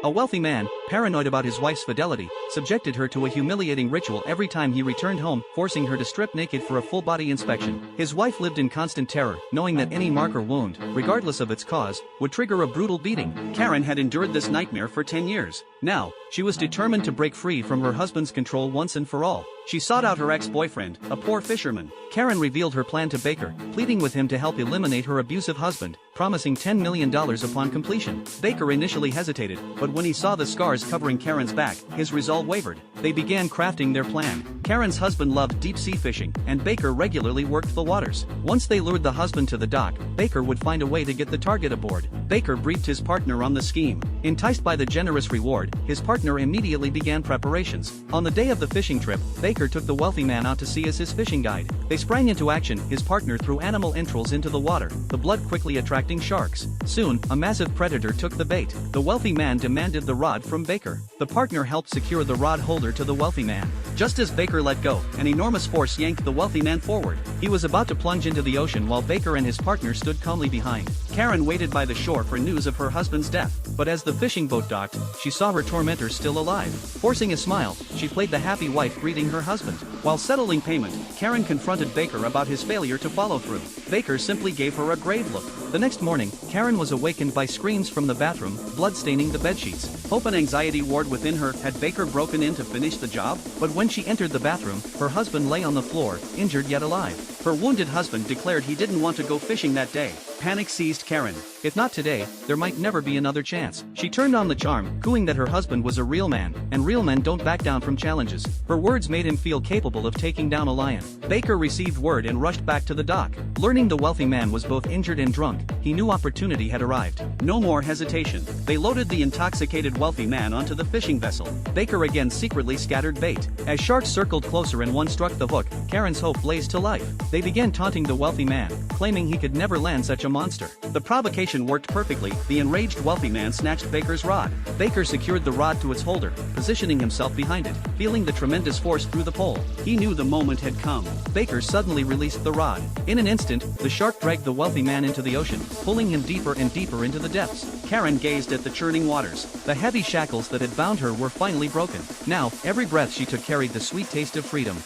A wealthy man, paranoid about his wife's fidelity, subjected her to a humiliating ritual every time he returned home, forcing her to strip naked for a full-body inspection. His wife lived in constant terror, knowing that any mark or wound, regardless of its cause, would trigger a brutal beating. Karen had endured this nightmare for 10 years. Now, she was determined to break free from her husband's control once and for all. She sought out her ex-boyfriend, a poor fisherman. Karen revealed her plan to Baker, pleading with him to help eliminate her abusive husband, promising $10 million upon completion. Baker initially hesitated, but when he saw the scars covering Karen's back, his resolve wavered. They began crafting their plan. Karen's husband loved deep-sea fishing, and Baker regularly worked the waters. Once they lured the husband to the dock, Baker would find a way to get the target aboard. Baker briefed his partner on the scheme. Enticed by the generous reward, his partner immediately began preparations. On the day of the fishing trip, Baker took the wealthy man out to sea as his fishing guide. They sprang into action. His partner threw animal entrails into the water, the blood quickly attracting sharks. Soon, a massive predator took the bait. The wealthy man demanded the rod from Baker. The partner helped secure the rod holder to the wealthy man. Just as Baker let go, an enormous force yanked the wealthy man forward. He was about to plunge into the ocean while Baker and his partner stood calmly behind. Karen waited by the shore for news of her husband's death, but as the fishing boat docked, she saw her tormentor still alive. Forcing a smile, she played the happy wife greeting her husband. While settling payment, Karen confronted Baker about his failure to follow through. Baker simply gave her a grave look. The next morning, Karen was awakened by screams from the bathroom, blood staining the bedsheets. Hope and anxiety warred within her. Had Baker broken in to finish the job? But when she entered the bathroom, her husband lay on the floor, injured yet alive. Her wounded husband declared he didn't want to go fishing that day. Panic seized Karen. If not today, there might never be another chance. She turned on the charm, cooing that her husband was a real man, and real men don't back down from challenges. Her words made him feel capable of taking down a lion. Baker received word and rushed back to the dock. Learning the wealthy man was both injured and drunk, he knew opportunity had arrived. No more hesitation. They loaded the intoxicated wealthy man onto the fishing vessel. Baker again secretly scattered bait. As sharks circled closer and one struck the hook, Karen's hope blazed to life. They began taunting the wealthy man, claiming he could never land such a monster. The provocation worked perfectly. The enraged wealthy man snatched Baker's rod. Baker secured the rod to its holder, positioning himself behind it. Feeling the tremendous force through the pole, he knew the moment had come. Baker suddenly released the rod. In an instant, the shark dragged the wealthy man into the ocean, pulling him deeper and deeper into the depths. Karen gazed at the churning waters. The heavy shackles that had bound her were finally broken. Now, every breath she took carried the sweet taste of freedom.